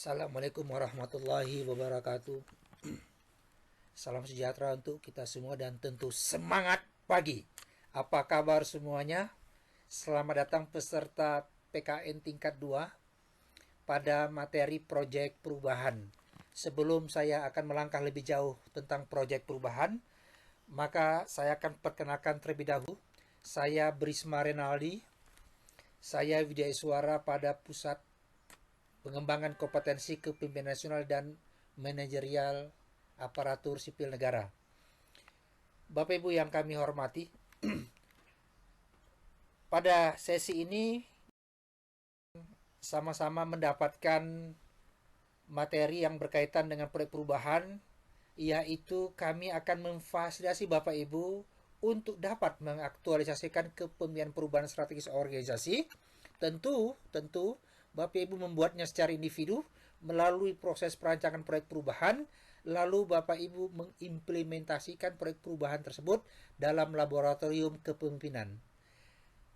Assalamualaikum warahmatullahi wabarakatuh. Salam sejahtera untuk kita semua dan tentu semangat pagi. Apa kabar semuanya? Selamat datang peserta PKN tingkat 2 pada materi proyek perubahan. Sebelum saya akan melangkah lebih jauh tentang proyek perubahan, maka saya akan perkenalkan terlebih dahulu. Saya Brisma Renaldi. Saya Widya Suara pada Pusat Pengembangan Kompetensi Kepemimpinan Nasional dan Manajerial Aparatur Sipil Negara. Bapak Ibu yang kami hormati, pada sesi ini sama-sama mendapatkan materi yang berkaitan dengan proyek perubahan, yaitu kami akan memfasilitasi Bapak Ibu untuk dapat mengaktualisasikan kepemimpinan perubahan strategis organisasi. Tentu Bapak Ibu membuatnya secara individu melalui proses perancangan proyek perubahan, lalu Bapak Ibu mengimplementasikan proyek perubahan tersebut dalam laboratorium kepemimpinan.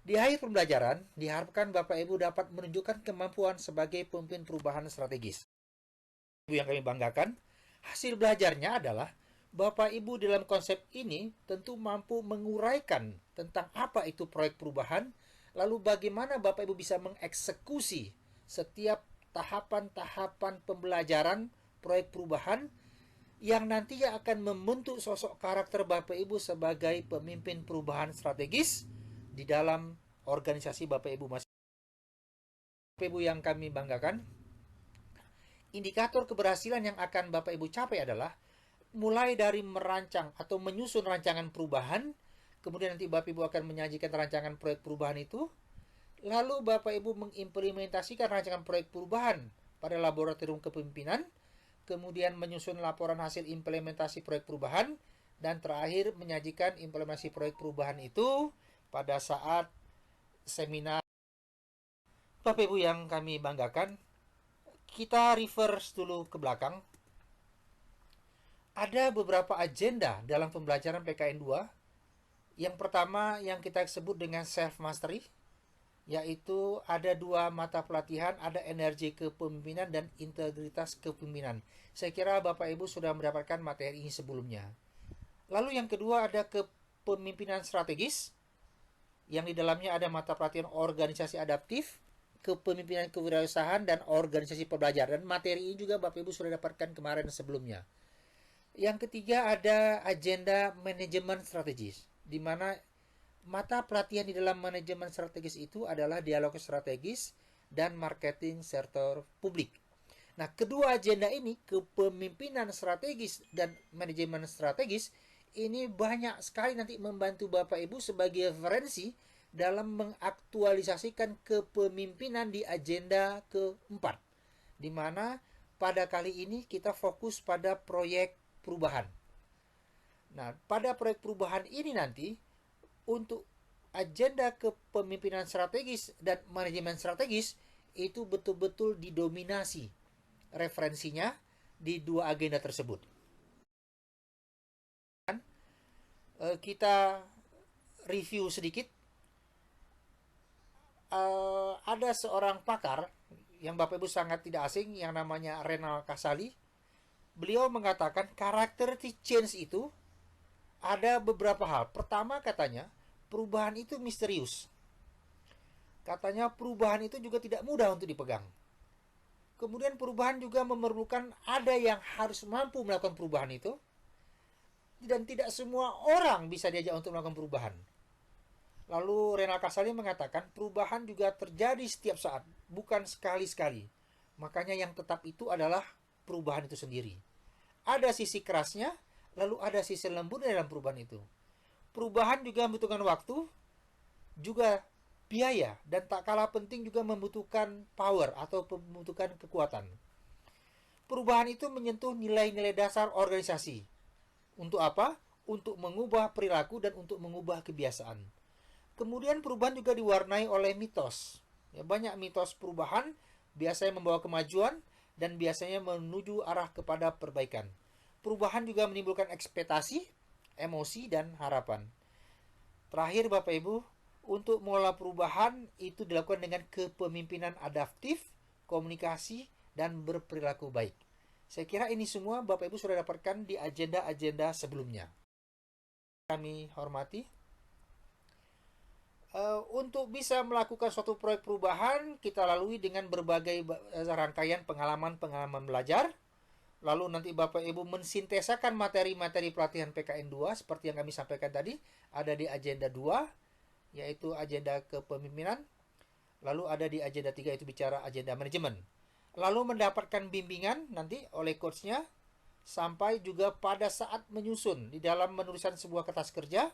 Di akhir pembelajaran, diharapkan Bapak Ibu dapat menunjukkan kemampuan sebagai pemimpin perubahan strategis. Yang kami banggakan, hasil belajarnya adalah Bapak Ibu dalam konsep ini tentu mampu menguraikan tentang apa itu proyek perubahan, lalu bagaimana Bapak Ibu bisa mengeksekusi setiap tahapan-tahapan pembelajaran proyek perubahan yang nantinya akan membentuk sosok karakter Bapak Ibu sebagai pemimpin perubahan strategis di dalam organisasi Bapak Ibu masing. Bapak Ibu yang kami banggakan, indikator keberhasilan yang akan Bapak Ibu capai adalah mulai dari merancang atau menyusun rancangan perubahan, kemudian nanti Bapak Ibu akan menyajikan rancangan proyek perubahan itu, lalu Bapak Ibu mengimplementasikan rancangan proyek perubahan pada laboratorium kepemimpinan, kemudian menyusun laporan hasil implementasi proyek perubahan, dan terakhir menyajikan implementasi proyek perubahan itu pada saat seminar. Bapak Ibu yang kami banggakan, kita reverse dulu ke belakang. Ada beberapa agenda dalam pembelajaran PKN 2. Yang pertama yang kita sebut dengan self-mastery, yaitu ada 2 mata pelatihan, ada energi kepemimpinan dan integritas kepemimpinan. Saya kira Bapak Ibu sudah mendapatkan materi ini sebelumnya. Lalu yang kedua ada kepemimpinan strategis, yang di dalamnya ada mata pelatihan organisasi adaptif, kepemimpinan kewirausahaan, dan organisasi pembelajaran. Dan materi ini juga Bapak Ibu sudah dapatkan kemarin sebelumnya. Yang ketiga ada agenda manajemen strategis, di mana mata pelatihan di dalam manajemen strategis itu adalah dialog strategis dan marketing sektor publik. Nah, kedua agenda ini, kepemimpinan strategis dan manajemen strategis, ini banyak sekali nanti membantu Bapak Ibu sebagai referensi dalam mengaktualisasikan kepemimpinan di agenda keempat, di mana pada kali ini kita fokus pada proyek perubahan. Nah, pada proyek perubahan ini nanti, untuk agenda kepemimpinan strategis dan manajemen strategis itu betul-betul didominasi referensinya di 2 agenda tersebut. Kita review sedikit. Ada seorang pakar yang Bapak Ibu sangat tidak asing yang namanya Renal Kasali. Beliau mengatakan character change itu ada beberapa hal. Pertama katanya, perubahan itu misterius. Katanya perubahan itu juga tidak mudah untuk dipegang. Kemudian perubahan juga memerlukan ada yang harus mampu melakukan perubahan itu. Dan tidak semua orang bisa diajak untuk melakukan perubahan. Lalu Renal Kasali mengatakan perubahan juga terjadi setiap saat, bukan sekali-sekali. Makanya yang tetap itu adalah perubahan itu sendiri. Ada sisi kerasnya, lalu ada sisi lembut dalam perubahan itu. Perubahan juga membutuhkan waktu, juga biaya, dan tak kalah penting juga membutuhkan power atau membutuhkan kekuatan. Perubahan itu menyentuh nilai-nilai dasar organisasi. Untuk apa? Untuk mengubah perilaku dan untuk mengubah kebiasaan. Kemudian perubahan juga diwarnai oleh mitos. Banyak mitos perubahan biasanya membawa kemajuan dan biasanya menuju arah kepada perbaikan. Perubahan juga menimbulkan ekspektasi, emosi, dan harapan. Terakhir Bapak Ibu, untuk mengelola perubahan itu dilakukan dengan kepemimpinan adaptif, komunikasi, dan berperilaku baik. Saya kira ini semua Bapak Ibu sudah dapatkan di agenda-agenda sebelumnya. Kami hormati, untuk bisa melakukan suatu proyek perubahan, kita lalui dengan berbagai rangkaian pengalaman-pengalaman belajar. Lalu nanti Bapak Ibu mensintesakan materi-materi pelatihan PKN 2 seperti yang kami sampaikan tadi, ada di agenda 2, yaitu agenda kepemimpinan. Lalu ada di agenda 3, itu bicara agenda manajemen. Lalu mendapatkan bimbingan nanti oleh coachnya, sampai juga pada saat menyusun di dalam menuliskan sebuah kertas kerja.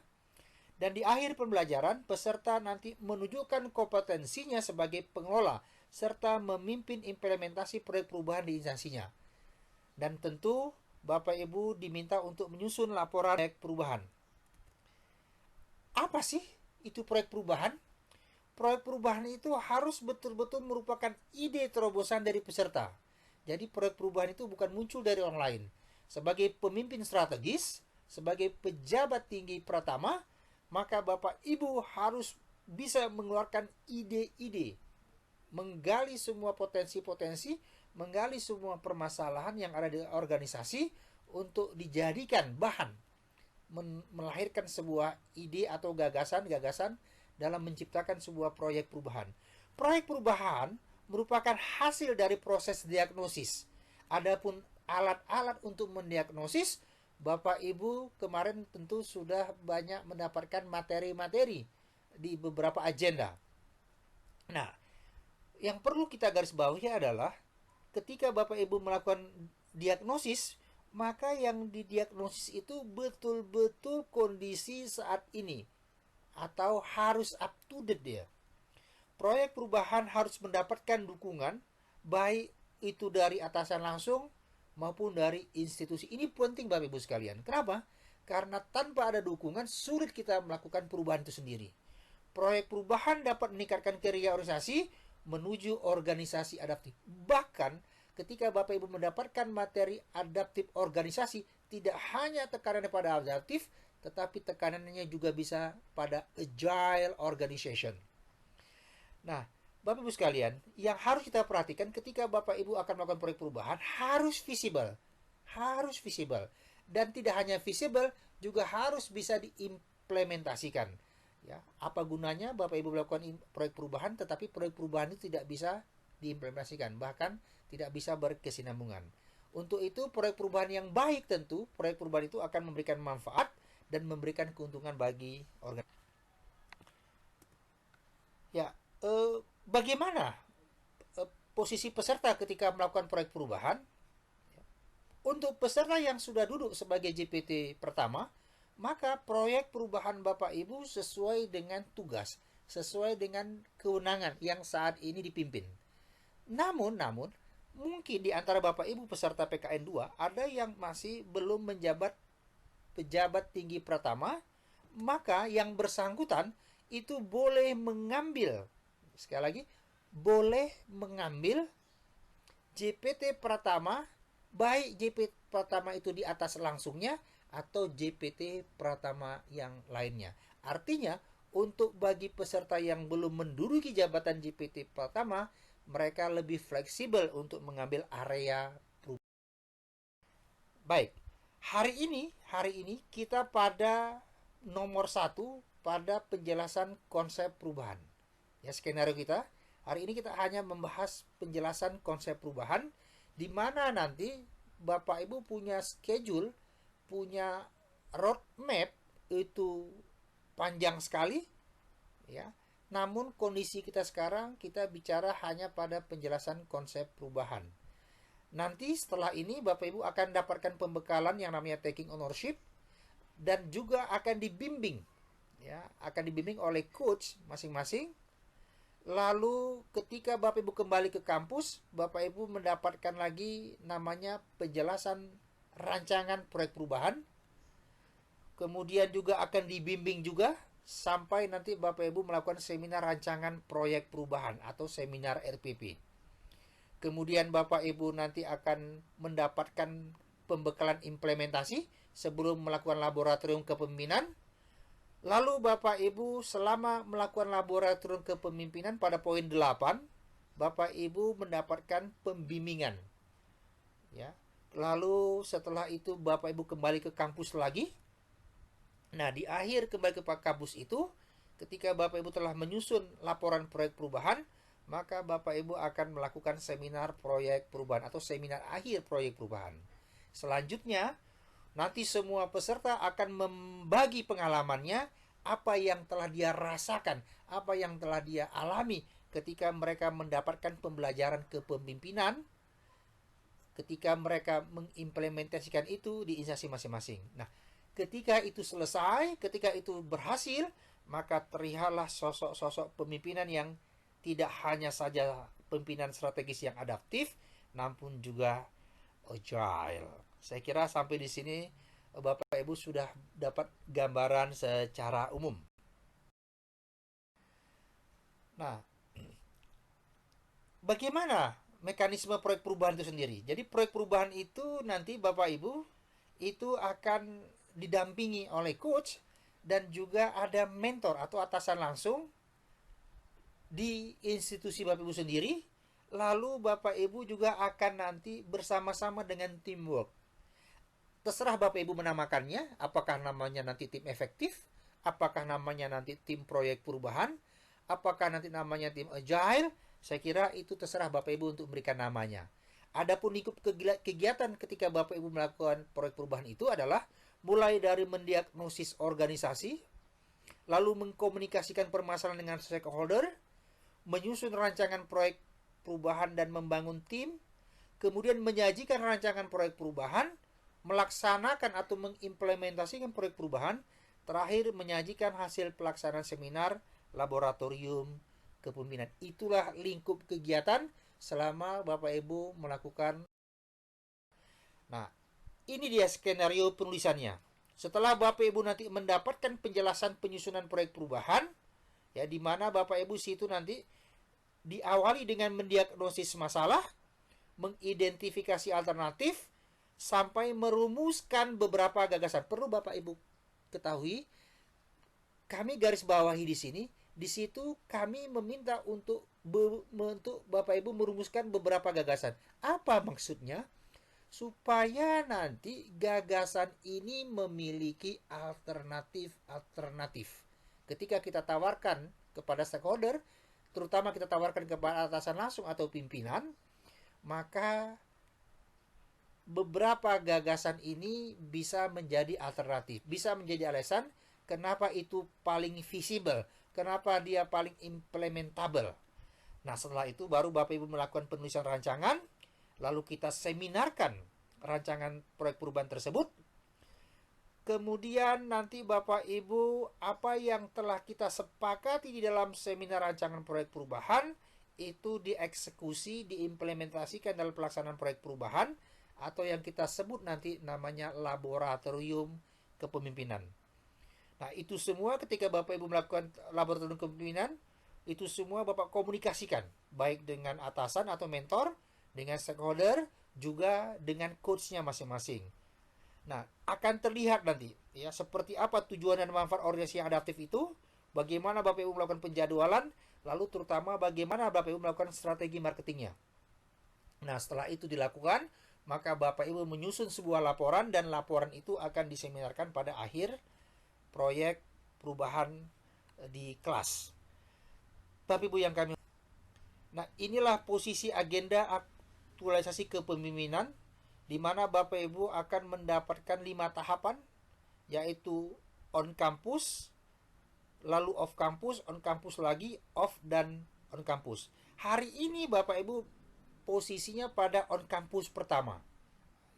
Dan di akhir pembelajaran, peserta nanti menunjukkan kompetensinya sebagai pengelola serta memimpin implementasi proyek perubahan di instansinya. Dan tentu Bapak Ibu diminta untuk menyusun laporan proyek perubahan. Apa sih itu proyek perubahan? Proyek perubahan itu harus betul-betul merupakan ide terobosan dari peserta. Jadi proyek perubahan itu bukan muncul dari orang lain. Sebagai pemimpin strategis, sebagai pejabat tinggi Pratama, maka Bapak Ibu harus bisa mengeluarkan ide-ide, menggali semua potensi-potensi, menggali semua permasalahan yang ada di organisasi untuk dijadikan bahan melahirkan sebuah ide atau gagasan-gagasan dalam menciptakan sebuah proyek perubahan. Proyek perubahan merupakan hasil dari proses diagnosis. Adapun alat-alat untuk mendiagnosis, Bapak Ibu kemarin tentu sudah banyak mendapatkan materi-materi di beberapa agenda. Nah, yang perlu kita garis bawahi adalah ketika Bapak Ibu melakukan diagnosis, maka yang didiagnosis itu betul-betul kondisi saat ini atau harus up to date dia. Proyek perubahan harus mendapatkan dukungan baik itu dari atasan langsung maupun dari institusi. Ini penting Bapak Ibu sekalian. Kenapa? Karena tanpa ada dukungan sulit kita melakukan perubahan itu sendiri. Proyek perubahan dapat meningkatkan kinerja organisasi menuju organisasi adaptif. Bahkan ketika Bapak Ibu mendapatkan materi adaptif organisasi, tidak hanya tekanannya pada adaptif, tetapi tekanannya juga bisa pada agile organization. Nah, Bapak Ibu sekalian, yang harus kita perhatikan ketika Bapak Ibu akan melakukan proyek perubahan harus visible. Harus visible. Dan tidak hanya visible, juga harus bisa diimplementasikan. Ya, apa gunanya Bapak Ibu melakukan proyek perubahan, tetapi proyek perubahan itu tidak bisa diimplementasikan, bahkan tidak bisa berkesinambungan. Untuk itu, proyek perubahan yang baik tentu, proyek perubahan itu akan memberikan manfaat dan memberikan keuntungan bagi organisasi. Ya, bagaimana posisi peserta ketika melakukan proyek perubahan? Untuk peserta yang sudah duduk sebagai JPT pertama, maka proyek perubahan Bapak Ibu sesuai dengan tugas, sesuai dengan kewenangan yang saat ini dipimpin. Namun, mungkin di antara Bapak Ibu peserta PKN 2 ada yang masih belum menjabat pejabat tinggi pertama, maka yang bersangkutan itu boleh mengambil, sekali lagi, boleh mengambil JPT Pratama, baik JPT Pratama itu di atas langsungnya atau JPT Pratama yang lainnya. Artinya, untuk bagi peserta yang belum menduduki jabatan JPT Pratama, mereka lebih fleksibel untuk mengambil area perubahan. Baik, hari ini kita pada nomor 1 pada penjelasan konsep perubahan. Ya, skenario kita hari ini kita hanya membahas penjelasan konsep perubahan, di mana nanti Bapak Ibu punya schedule, punya roadmap itu panjang sekali, ya. Namun kondisi kita sekarang kita bicara hanya pada penjelasan konsep perubahan. Nanti setelah ini Bapak Ibu akan dapatkan pembekalan yang namanya taking ownership dan juga akan dibimbing, ya, akan dibimbing oleh coach masing-masing. Lalu ketika Bapak Ibu kembali ke kampus, Bapak Ibu mendapatkan lagi namanya penjelasan rancangan proyek perubahan. Kemudian juga akan dibimbing juga sampai nanti Bapak Ibu melakukan seminar rancangan proyek perubahan atau seminar RPP. Kemudian Bapak Ibu nanti akan mendapatkan pembekalan implementasi sebelum melakukan laboratorium kepemimpinan. Lalu Bapak Ibu selama melakukan laboratorium kepemimpinan pada poin 8, Bapak Ibu mendapatkan pembimbingan, ya. Lalu setelah itu Bapak Ibu kembali ke kampus lagi. Nah, di akhir kembali ke kampus itu, ketika Bapak Ibu telah menyusun laporan proyek perubahan, maka Bapak Ibu akan melakukan seminar proyek perubahan atau seminar akhir proyek perubahan. Selanjutnya, nanti semua peserta akan membagi pengalamannya, apa yang telah dia rasakan, apa yang telah dia alami ketika mereka mendapatkan pembelajaran kepemimpinan, ketika mereka mengimplementasikan itu di instansi masing-masing. Nah, ketika itu selesai, ketika itu berhasil, maka terlihatlah sosok-sosok pemimpinan yang tidak hanya saja pimpinan strategis yang adaptif, namun juga agile. Saya kira sampai di sini Bapak Ibu sudah dapat gambaran secara umum. Nah, bagaimana mekanisme proyek perubahan itu sendiri? Jadi proyek perubahan itu nanti Bapak Ibu itu akan didampingi oleh coach dan juga ada mentor atau atasan langsung di institusi Bapak Ibu sendiri. Lalu Bapak Ibu juga akan nanti bersama-sama dengan teamwork. Terserah Bapak Ibu menamakannya, apakah namanya nanti tim efektif, apakah namanya nanti tim proyek perubahan, apakah nanti namanya tim agile. Saya kira itu terserah Bapak Ibu untuk memberikan namanya. Adapun lingkup kegiatan ketika Bapak Ibu melakukan proyek perubahan itu adalah mulai dari mendiagnosis organisasi, lalu mengkomunikasikan permasalahan dengan stakeholder, menyusun rancangan proyek perubahan dan membangun tim, kemudian menyajikan rancangan proyek perubahan, melaksanakan atau mengimplementasikan proyek perubahan, terakhir menyajikan hasil pelaksanaan seminar, laboratorium, kepemimpinan. Itulah lingkup kegiatan selama Bapak Ibu melakukan. Nah, ini dia skenario penulisannya. Setelah Bapak Ibu nanti mendapatkan penjelasan penyusunan proyek perubahan, ya, di mana Bapak Ibu situ nanti diawali dengan mendiagnosis masalah, mengidentifikasi alternatif, sampai merumuskan beberapa gagasan. Perlu Bapak Ibu ketahui, kami garis bawahi di sini, di situ kami meminta untuk Bapak Ibu merumuskan beberapa gagasan. Apa maksudnya? Supaya nanti gagasan ini memiliki alternatif-alternatif. Ketika kita tawarkan kepada stakeholder, terutama kita tawarkan kepada atasan langsung atau pimpinan, maka beberapa gagasan ini bisa menjadi alternatif, bisa menjadi alasan kenapa itu paling visible, kenapa dia paling implementable. Nah, setelah itu baru Bapak Ibu melakukan penulisan rancangan, lalu kita seminarkan rancangan proyek perubahan tersebut. Kemudian nanti Bapak Ibu, apa yang telah kita sepakati di dalam seminar rancangan proyek perubahan itu dieksekusi, diimplementasikan dalam pelaksanaan proyek perubahan, atau yang kita sebut nanti namanya laboratorium kepemimpinan. Nah, itu semua ketika Bapak Ibu melakukan laboratorium kepemimpinan, itu semua Bapak komunikasikan, baik dengan atasan atau mentor, dengan stakeholder, juga dengan coachnya masing-masing. Nah, akan terlihat nanti ya seperti apa tujuan dan manfaat organisasi yang adaptif itu, bagaimana Bapak Ibu melakukan penjadwalan, lalu terutama bagaimana Bapak Ibu melakukan strategi marketingnya. Nah, setelah itu dilakukan, maka Bapak Ibu menyusun sebuah laporan dan laporan itu akan diseminarkan pada akhir proyek perubahan di kelas. Bapak Ibu yang kami. Nah, inilah posisi agenda aktualisasi kepemimpinan di mana Bapak Ibu akan mendapatkan 5 tahapan, yaitu on campus, lalu off campus, on campus lagi, off dan on campus. Hari ini Bapak Ibu posisinya pada on campus pertama,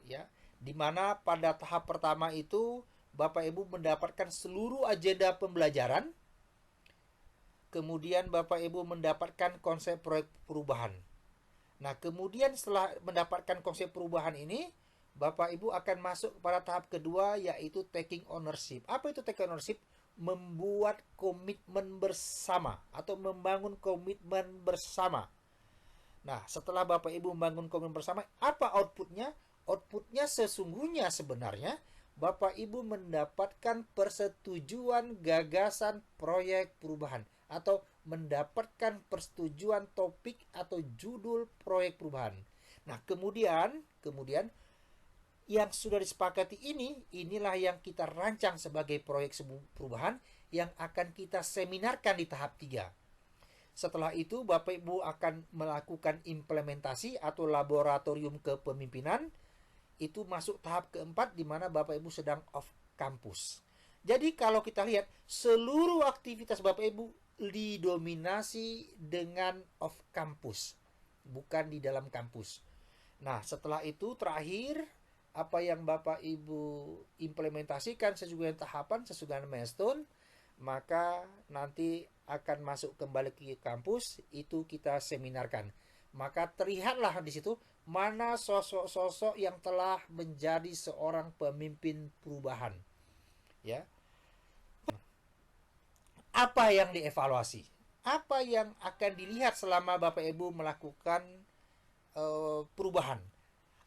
ya, di mana pada tahap pertama itu Bapak Ibu mendapatkan seluruh agenda pembelajaran, kemudian Bapak Ibu mendapatkan konsep proyek perubahan. Nah, kemudian setelah mendapatkan konsep perubahan ini, Bapak Ibu akan masuk pada tahap kedua, yaitu taking ownership. Apa itu taking ownership? Membuat komitmen bersama atau membangun komitmen bersama. Nah, setelah Bapak Ibu membangun komitmen bersama, apa outputnya? Outputnya sesungguhnya sebenarnya Bapak Ibu mendapatkan persetujuan gagasan proyek perubahan atau mendapatkan persetujuan topik atau judul proyek perubahan. Nah, kemudian yang sudah disepakati inilah yang kita rancang sebagai proyek perubahan yang akan kita seminarkan di tahap 3. Setelah itu, Bapak Ibu akan melakukan implementasi atau laboratorium kepemimpinan. Itu masuk tahap keempat di mana Bapak Ibu sedang off kampus. Jadi kalau kita lihat, seluruh aktivitas Bapak Ibu didominasi dengan off kampus, bukan di dalam kampus. Nah, setelah itu terakhir, apa yang Bapak Ibu implementasikan sesuai tahapan, sesuai milestone, maka nanti akan masuk kembali ke kampus, itu kita seminarkan. Maka terlihatlah di situ mana sosok-sosok yang telah menjadi seorang pemimpin perubahan. Ya. Apa yang dievaluasi? Apa yang akan dilihat selama Bapak Ibu melakukan perubahan?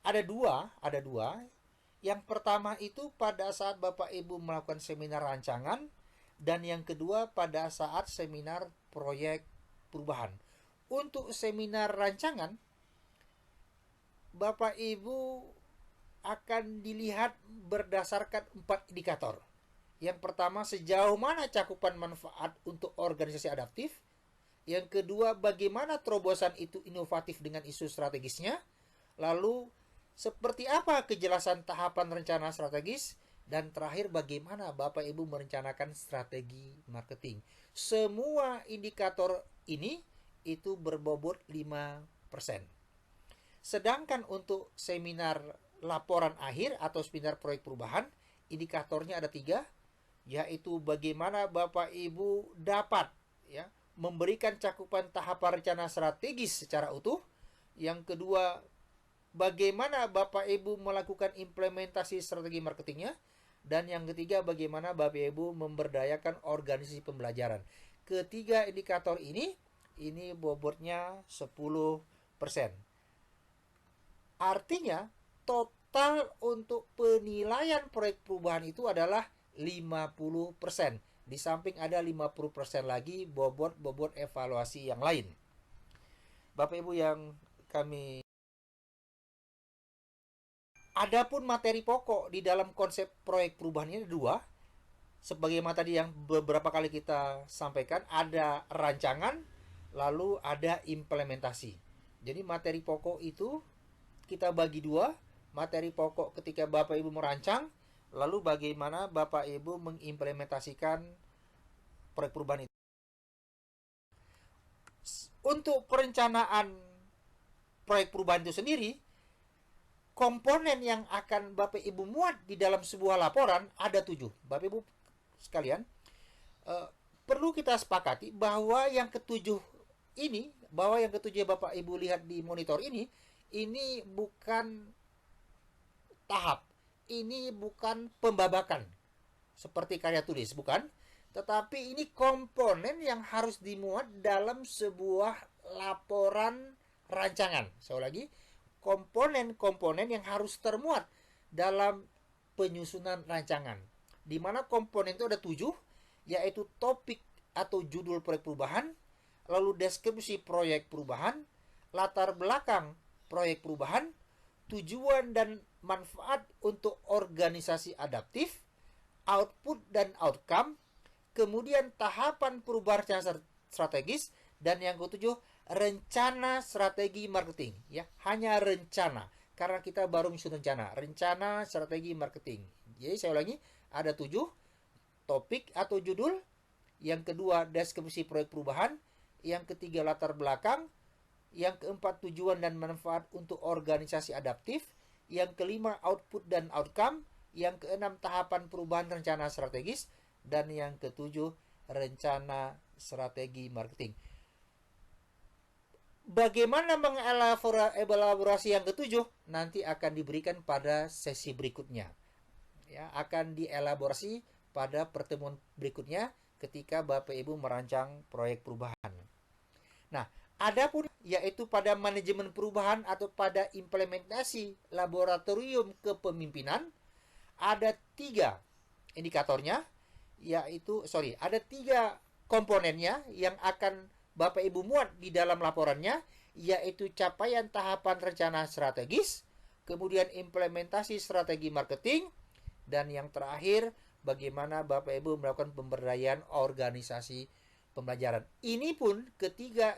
Ada dua. Yang pertama itu pada saat Bapak Ibu melakukan seminar rancangan, dan yang kedua pada saat seminar proyek perubahan. Untuk seminar rancangan, Bapak Ibu akan dilihat berdasarkan 4 indikator. Yang pertama, sejauh mana cakupan manfaat untuk organisasi adaptif. Yang kedua, bagaimana terobosan itu inovatif dengan isu strategisnya. Lalu, seperti apa kejelasan tahapan rencana strategis. Dan terakhir, bagaimana Bapak Ibu merencanakan strategi marketing. Semua indikator ini itu berbobot 5%. Sedangkan untuk seminar laporan akhir atau seminar proyek perubahan, indikatornya ada 3, yaitu bagaimana Bapak Ibu dapat memberikan cakupan tahapan rencana strategis secara utuh. Yang kedua, bagaimana Bapak Ibu melakukan implementasi strategi marketingnya. Dan yang ketiga, bagaimana Bapak Ibu memberdayakan organisasi pembelajaran. Ketiga indikator ini bobotnya 10%. Artinya, total untuk penilaian proyek perubahan itu adalah 50%. Di samping ada 50% lagi bobot evaluasi yang lain. Bapak Ibu yang kami... Adapun materi pokok di dalam konsep proyek perubahan ini ada 2. Sebagaimana tadi yang beberapa kali kita sampaikan, ada rancangan, lalu ada implementasi. Jadi materi pokok itu kita bagi 2. Materi pokok ketika Bapak Ibu merancang, lalu bagaimana Bapak Ibu mengimplementasikan proyek perubahan itu. Untuk perencanaan proyek perubahan itu sendiri, komponen yang akan Bapak Ibu muat di dalam sebuah laporan ada 7. Bapak Ibu sekalian, perlu kita sepakati bahwa yang ketujuh Bapak Ibu lihat di monitor ini bukan tahap, ini bukan pembabakan seperti karya tulis, bukan. Tetapi ini komponen yang harus dimuat dalam sebuah laporan rancangan. Saya lagi, komponen-komponen yang harus termuat dalam penyusunan rancangan. Di mana komponen itu ada 7, yaitu topik atau judul proyek perubahan, lalu deskripsi proyek perubahan, latar belakang proyek perubahan, tujuan dan manfaat untuk organisasi adaptif, output dan outcome, kemudian tahapan perubahan secara strategis, dan yang ketujuh, rencana strategi marketing. Ya, hanya rencana, karena kita baru menyusun rencana strategi marketing. Jadi saya ulangi, ada 7 topik atau judul. Yang kedua, deskripsi proyek perubahan. Yang ketiga, latar belakang. Yang keempat, tujuan dan manfaat untuk organisasi adaptif. Yang kelima, output dan outcome. Yang keenam, tahapan perubahan rencana strategis. Dan yang ketujuh, rencana strategi marketing. Bagaimana mengelaborasi yang ketujuh nanti akan diberikan pada sesi berikutnya. Ya, akan dielaborasi pada pertemuan berikutnya ketika Bapak Ibu merancang proyek perubahan. Nah, adapun yaitu pada manajemen perubahan atau pada implementasi laboratorium kepemimpinan, ada 3 indikatornya, ada 3 komponennya yang akan Bapak Ibu muat di dalam laporannya, yaitu capaian tahapan rencana strategis, kemudian implementasi strategi marketing, dan yang terakhir, bagaimana Bapak Ibu melakukan pemberdayaan organisasi pembelajaran. Ini pun ketiga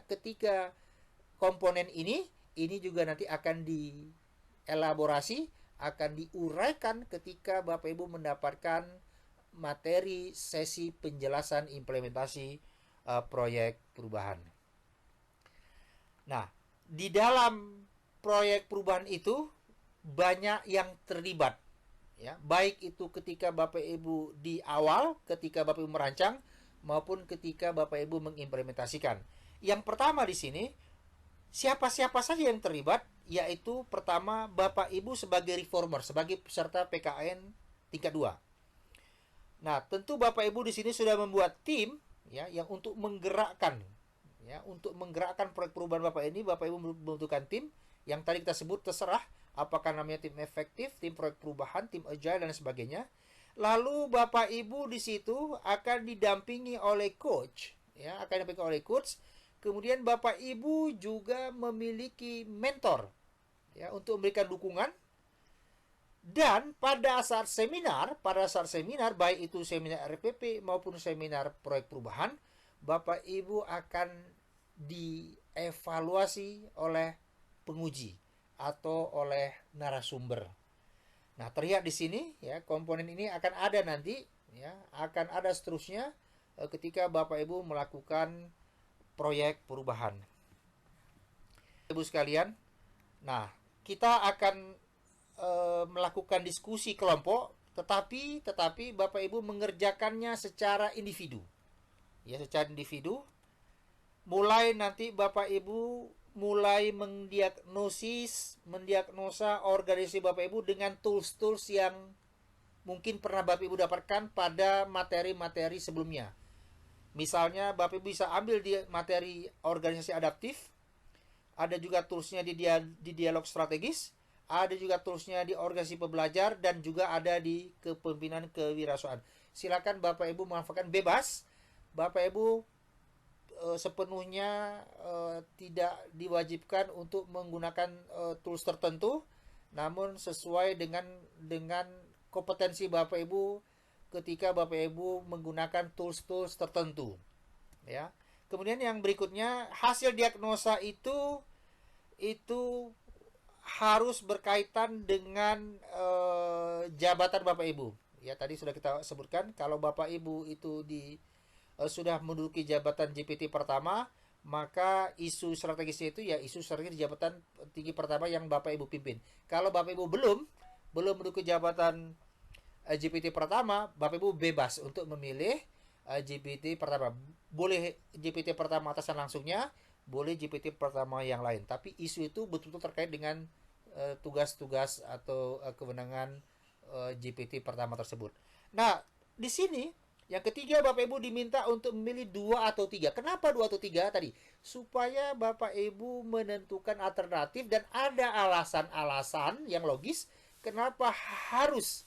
komponen ini juga nanti akan dielaborasi, akan diuraikan ketika Bapak Ibu mendapatkan materi sesi penjelasan implementasi proyek perubahan. Nah, di dalam proyek perubahan itu banyak yang terlibat, ya, baik itu ketika Bapak Ibu di awal, ketika Bapak Ibu merancang, maupun ketika Bapak Ibu mengimplementasikan. Yang pertama di sini, siapa-siapa saja yang terlibat, yaitu pertama Bapak Ibu sebagai reformer, sebagai peserta PKN tingkat 2. Nah, tentu Bapak Ibu di sini sudah membuat tim, ya, yang untuk menggerakkan, ya, untuk menggerakkan proyek perubahan Bapak ini. Bapak Ibu membutuhkan tim yang tadi kita sebut, terserah apakah namanya tim efektif, tim proyek perubahan, tim agile, dan sebagainya. Lalu Bapak Ibu di situ akan didampingi oleh coach, ya, akan didampingi oleh coach. Kemudian Bapak Ibu juga memiliki mentor, ya, untuk memberikan dukungan. Dan pada saat seminar, baik itu seminar RPP maupun seminar proyek perubahan, Bapak Ibu akan dievaluasi oleh penguji atau oleh narasumber. Nah, terlihat di sini, ya, komponen ini akan ada nanti, ya, akan ada seterusnya ketika Bapak Ibu melakukan proyek perubahan. Ibu sekalian, nah, kita akan melakukan diskusi kelompok, tetapi Bapak Ibu mengerjakannya secara individu. Ya, secara individu. Mulai nanti Bapak Ibu mulai mendiagnosa organisasi Bapak Ibu dengan tools-tools yang mungkin pernah Bapak Ibu dapatkan pada materi-materi sebelumnya. Misalnya Bapak Ibu bisa ambil di materi organisasi adaptif, ada juga toolsnya di dialog strategis, ada juga toolsnya di organisasi pembelajar, dan juga ada di kepemimpinan kewirausahaan. Silakan Bapak Ibu memanfaatkan bebas. Bapak Ibu sepenuhnya tidak diwajibkan untuk menggunakan tools tertentu, namun sesuai dengan kompetensi Bapak Ibu ketika Bapak Ibu menggunakan tools tertentu, ya. Kemudian yang berikutnya, hasil diagnosa itu harus berkaitan dengan jabatan Bapak Ibu. Ya, tadi sudah kita sebutkan, kalau Bapak Ibu itu sudah menduduki jabatan JPT pertama, maka isu strategisnya itu ya isu strategis jabatan tinggi pertama yang Bapak Ibu pimpin. Kalau Bapak Ibu belum menduduki jabatan JPT pertama, Bapak Ibu bebas untuk memilih JPT pertama. Boleh JPT pertama atasan langsungnya, boleh JPT pertama yang lain. Tapi isu itu betul-betul terkait dengan tugas-tugas atau kewenangan JPT pertama tersebut. Nah, di sini yang ketiga, Bapak Ibu diminta untuk memilih 2 atau 3. Kenapa 2 atau 3 tadi? Supaya Bapak Ibu menentukan alternatif dan ada alasan-alasan yang logis kenapa harus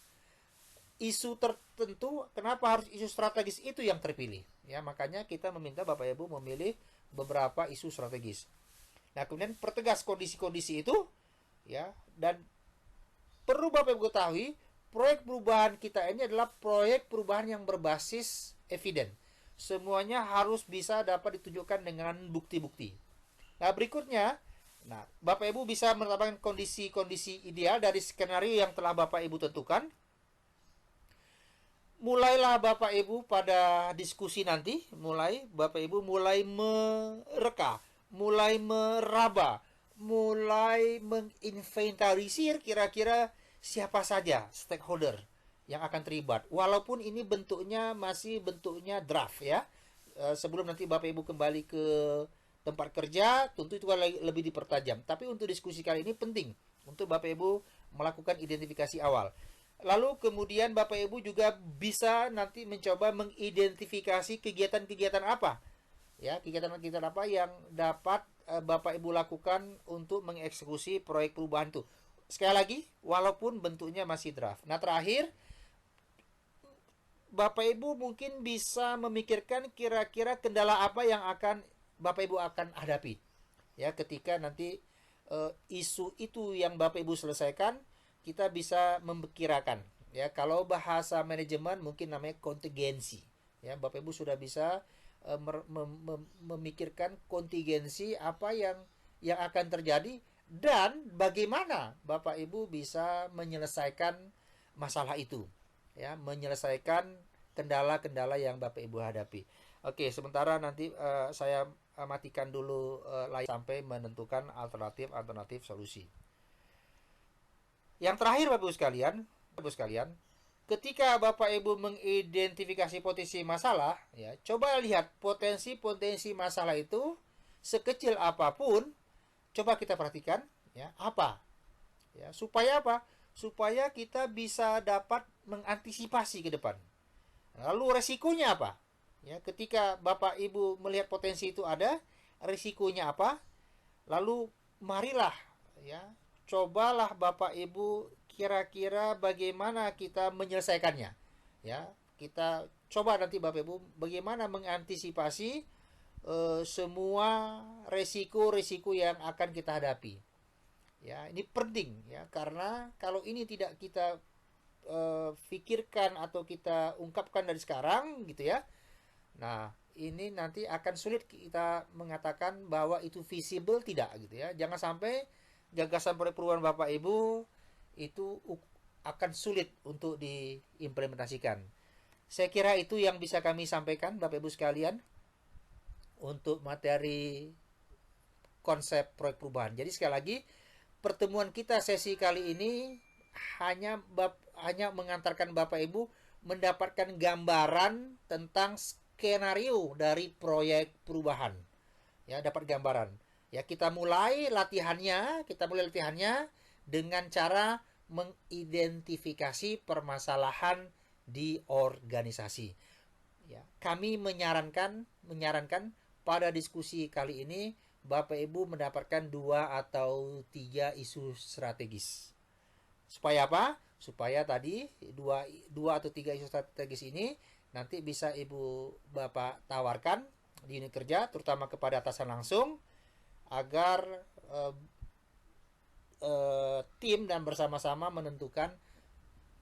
isu tertentu, kenapa harus isu strategis itu yang terpilih. Ya, makanya kita meminta Bapak Ibu memilih beberapa isu strategis. Nah, kemudian pertegas kondisi-kondisi itu, ya, dan perlu Bapak Ibu ketahui, proyek perubahan kita ini adalah proyek perubahan yang berbasis eviden. Semuanya harus bisa dapat ditunjukkan dengan bukti-bukti. Nah, berikutnya, Bapak Ibu bisa menetapkan kondisi-kondisi ideal dari skenario yang telah Bapak Ibu tentukan. Mulailah Bapak Ibu pada diskusi nanti, Bapak Ibu mulai mereka, mulai meraba, mulai menginventarisir kira-kira siapa saja stakeholder yang akan terlibat. Walaupun ini masih bentuknya draft, ya. Sebelum nanti Bapak Ibu kembali ke tempat kerja, tentu itu lebih dipertajam. Tapi untuk diskusi kali ini penting untuk Bapak Ibu melakukan identifikasi awal. Lalu kemudian Bapak Ibu juga bisa nanti mencoba mengidentifikasi kegiatan-kegiatan apa, ya, kegiatan-kegiatan apa yang dapat Bapak Ibu lakukan untuk mengeksekusi proyek perubahan itu. Sekali lagi, walaupun bentuknya masih draft. Nah, terakhir, Bapak Ibu mungkin bisa memikirkan kira-kira kendala apa yang akan Bapak Ibu akan hadapi. Ya, ketika nanti isu itu yang Bapak Ibu selesaikan, kita bisa memperkirakan. Ya, kalau bahasa manajemen mungkin namanya kontingensi. Ya, Bapak Ibu sudah bisa memikirkan kontingensi apa yang akan terjadi dan bagaimana Bapak Ibu bisa menyelesaikan masalah itu. Ya, menyelesaikan kendala-kendala yang Bapak Ibu hadapi. Oke, sementara nanti saya matikan dulu layar sampai menentukan alternatif solusi. Yang terakhir Bapak Ibu sekalian, ketika Bapak Ibu mengidentifikasi potensi masalah, ya, coba lihat potensi-potensi masalah itu sekecil apapun, coba kita perhatikan, ya, apa? Ya, supaya apa? Supaya kita bisa dapat mengantisipasi ke depan. Lalu resikonya apa? Ya, ketika Bapak Ibu melihat potensi itu ada, resikonya apa? Lalu marilah, ya, cobalah Bapak Ibu kira-kira bagaimana kita menyelesaikannya. Ya, kita coba nanti Bapak Ibu bagaimana mengantisipasi semua resiko-resiko yang akan kita hadapi. Ya, ini penting ya, karena kalau ini tidak kita pikirkan atau kita ungkapkan dari sekarang gitu ya. Nah, ini nanti akan sulit kita mengatakan bahwa itu visible tidak gitu ya. Jangan sampai gagasan proyek perubahan Bapak Ibu itu akan sulit untuk diimplementasikan. Saya kira itu yang bisa kami sampaikan Bapak Ibu sekalian untuk materi konsep proyek perubahan. Jadi sekali lagi, pertemuan kita sesi kali ini hanya mengantarkan Bapak Ibu mendapatkan gambaran tentang skenario dari proyek perubahan. Ya, dapat gambaran. Ya, kita mulai latihannya dengan cara mengidentifikasi permasalahan di organisasi. Ya, kami menyarankan pada diskusi kali ini Bapak Ibu mendapatkan 2 atau 3 isu strategis. Supaya apa? Supaya tadi 2 atau 3 isu strategis ini nanti bisa Ibu Bapak tawarkan di unit kerja, terutama kepada atasan langsung, agar tim dan bersama-sama menentukan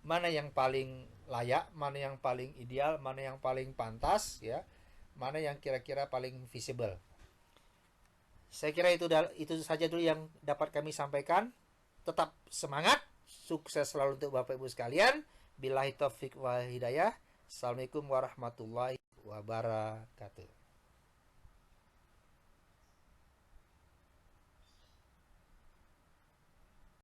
mana yang paling layak, mana yang paling ideal, mana yang paling pantas, ya, mana yang kira-kira paling visible. Saya kira itu saja dulu yang dapat kami sampaikan. Tetap semangat, sukses selalu untuk Bapak Ibu sekalian. Billahi taufik wal hidayah. Assalamualaikum warahmatullahi wabarakatuh.